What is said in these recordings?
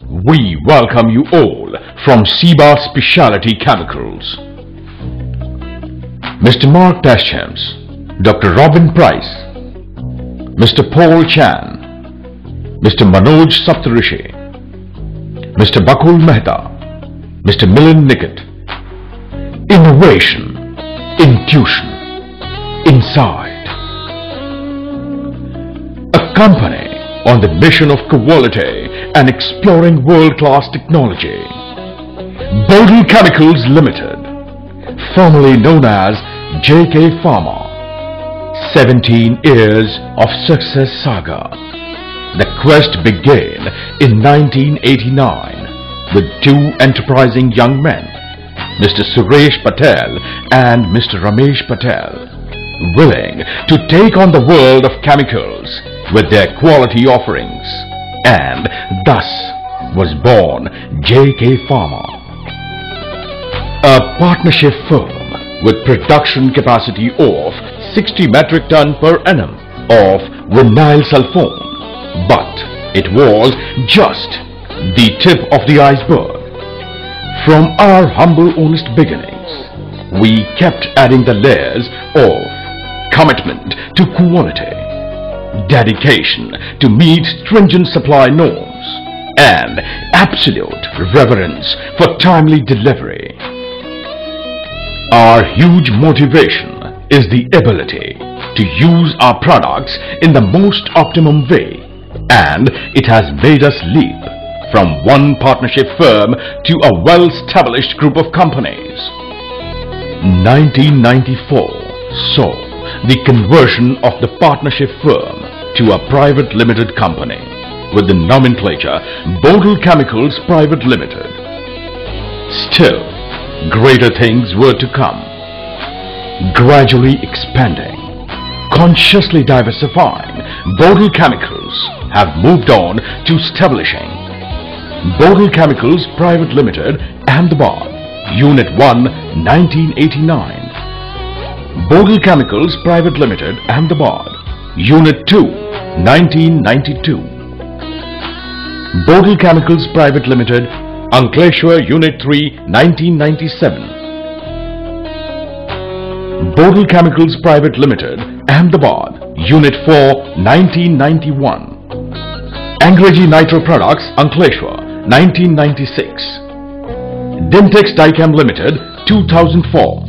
We welcome you all from Ciba Specialty Chemicals. Mr. Mark Deschamps, Dr. Robin Price, Mr. Paul Chan, Mr. Manoj Saptarishi, Mr. Bakul Mehta, Mr. Milind Niket. Innovation, intuition, insight. A company on the mission of quality and exploring world-class technology. Bodil Chemicals Limited, formerly known as JK Pharma. 17 years of success saga. The quest began in 1989 with two enterprising young men, Mr. Suresh Patel and Mr. Ramesh Patel, willing to take on the world of chemicals with their quality offerings, and thus was born JK Pharma, a partnership firm with production capacity of 60 metric ton per annum of vinyl sulfone. But it was just the tip of the iceberg. From our humble honest beginnings, we kept adding the layers of commitment to quality, dedication to meet stringent supply norms, and absolute reverence for timely delivery. Our huge motivation is the ability to use our products in the most optimum way, and it has made us leap from one partnership firm to a well-established group of companies. 1994 saw the conversion of the partnership firm to a private limited company with the nomenclature Bodil Chemicals Private Limited. Still, greater things were to come. Gradually expanding, consciously diversifying, Bodil Chemicals have moved on to establishing Bodil Chemicals Private Limited, Ahmedabad, Unit 1, 1989. Bodil Chemicals Private Limited, Ahmedabad, Unit 2, 1992. Bodil Chemicals Private Limited, Ankleshwar, Unit 3, 1997. Bodil Chemicals Private Limited, Ahmedabad, Unit 4, 1991. Angreji Nitro Products, Ankleshwar, 1996. Dimtex Dicam Limited, 2004.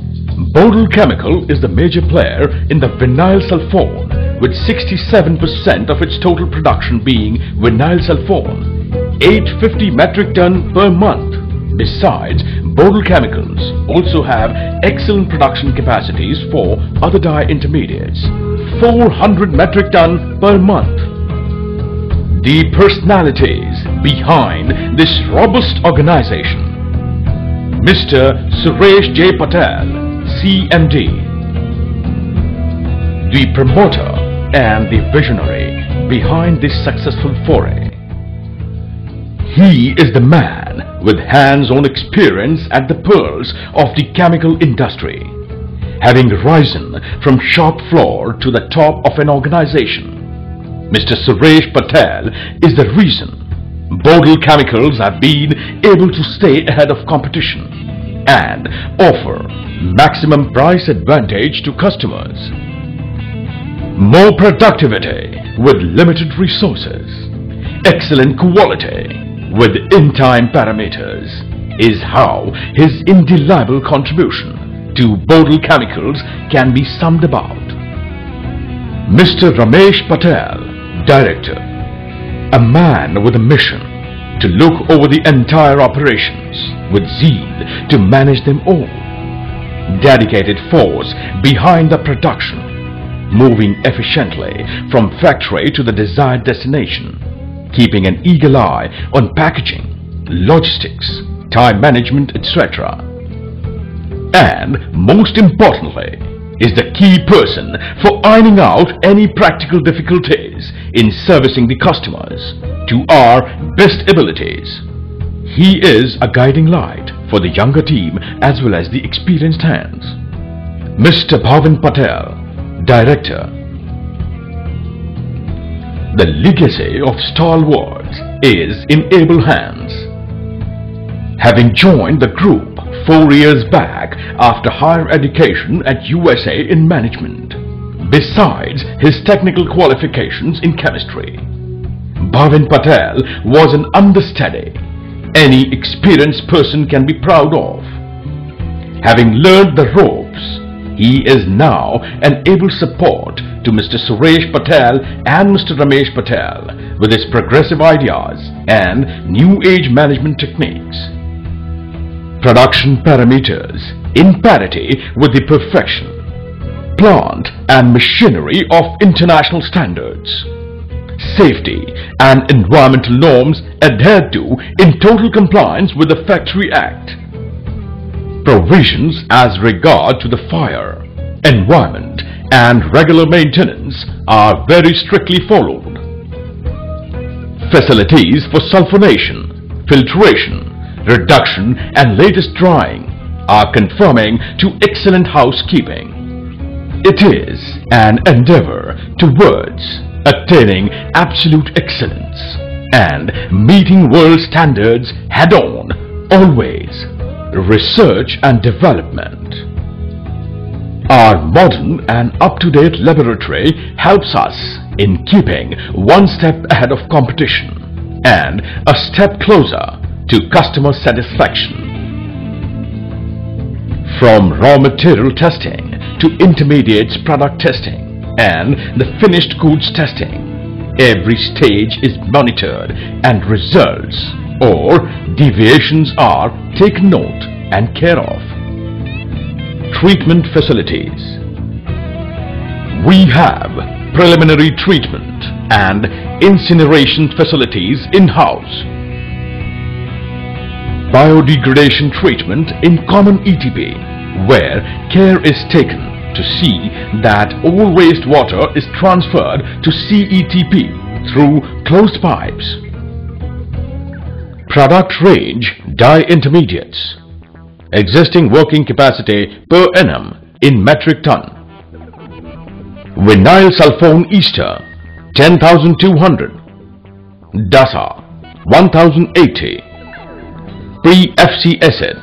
Bodil Chemical is the major player in the vinyl sulfone, with 67% of its total production being vinyl sulfone, 850 metric ton per month. Besides, Bodil Chemicals also have excellent production capacities for other dye intermediates, 400 metric ton per month. The personalities behind this robust organization: Mr. Suresh J. Patel, CMD, the promoter and the visionary behind this successful foray. He is the man with hands-on experience at the pearls of the chemical industry, having risen from shop floor to the top of an organization. Mr. Suresh Patel is the reason Bodil Chemicals have been able to stay ahead of competition and offer maximum price advantage to customers. More productivity with limited resources, excellent quality with in-time parameters is how his indelible contribution to Bodil Chemicals can be summed about. Mr. Ramesh Patel, Director, a man with a mission to look over the entire operations with zeal to manage them all. Dedicated force behind the production, moving efficiently from factory to the desired destination, keeping an eagle eye on packaging, logistics, time management, etc. And most importantly, is the key person for ironing out any practical difficulties in servicing the customers to our best abilities. He is a guiding light for the younger team as well as the experienced hands. Mr. Bhavin Patel, Director. the legacy of stalwarts is in able hands. Having joined the group 4 years back after higher education at USA in management, besides his technical qualifications in chemistry, Bhavin Patel was an understudy any experienced person can be proud of. Having learned the ropes, he is now an able support to Mr. Suresh Patel and Mr. Ramesh Patel with his progressive ideas and new age management techniques. Production parameters in parity with the perfection. Plant and machinery of international standards. Safety and environmental norms adhered to in total compliance with the Factory Act. Provisions as regard to the fire, environment and regular maintenance are very strictly followed. Facilities for sulfonation, filtration, reduction and latest drying are conforming to excellent housekeeping. It is an endeavor towards attaining absolute excellence and meeting world standards head-on, always. Research and development. Our modern and up-to-date laboratory helps us in keeping one step ahead of competition and a step closer to customer satisfaction. From raw material testing to intermediates product testing and the finished goods testing, every stage is monitored and results or deviations are taken note and care of. Treatment facilities. We have preliminary treatment and incineration facilities in-house. Biodegradation treatment in common ETP, where care is taken to see that all wastewater is transferred to CETP through closed pipes. Product range dye intermediates. Existing working capacity per annum in metric ton. Vinyl sulfone ester 10,200, DASA 1080, Pre-FC acid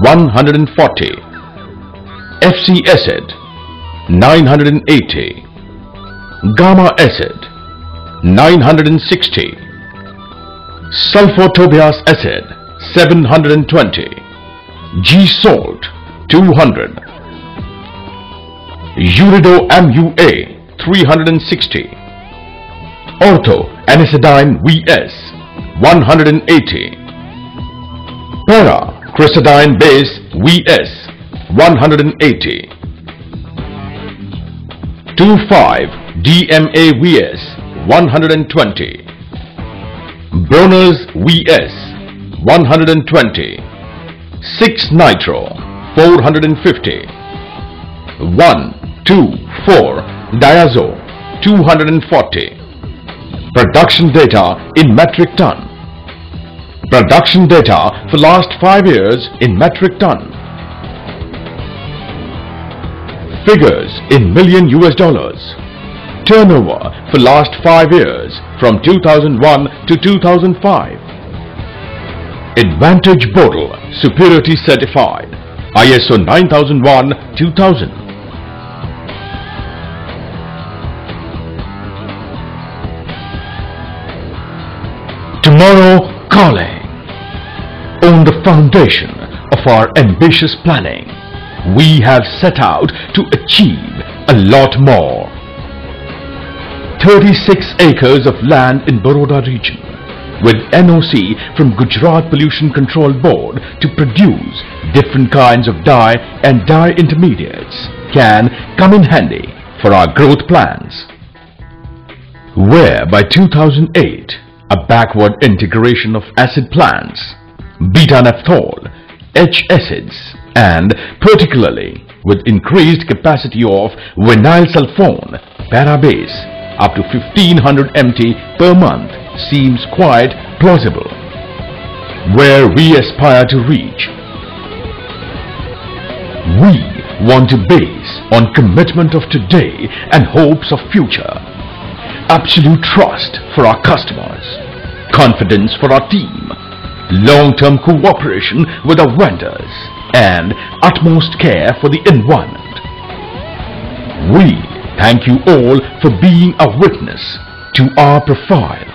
140, FC acid 980, Gamma acid 960, Sulfotobias acid 720, G-salt 200, Urido MUA 360, Ortho Anisidine VS 180, Para Crisadine base VS 180, 25 DMA VS 120, Broners VS 120, 6 Nitro 450, 1,2,4 Diazo 240. Production data in metric ton. Production data for last 5 years in metric ton. Figures in million US dollars. Turnover for last 5 years from 2001 to 2005. Advantage bottle superiority certified ISO 9001-2000. Tomorrow calling. On the foundation of our ambitious planning, we have set out to achieve a lot more. 36 acres of land in Baroda region with NOC from Gujarat Pollution Control Board to produce different kinds of dye and dye intermediates can come in handy for our growth plans. Where by 2008, a backward integration of acid plants, beta-naphthol, H-acids and particularly with increased capacity of vinyl sulfone, parabase up to 1500 MT per month seems quite plausible. Where we aspire to reach, we want to base on commitment of today and hopes of future. absolute trust for our customers, confidence for our team, long-term cooperation with our vendors, and utmost care for the environment. We thank you all for being a witness to our profile.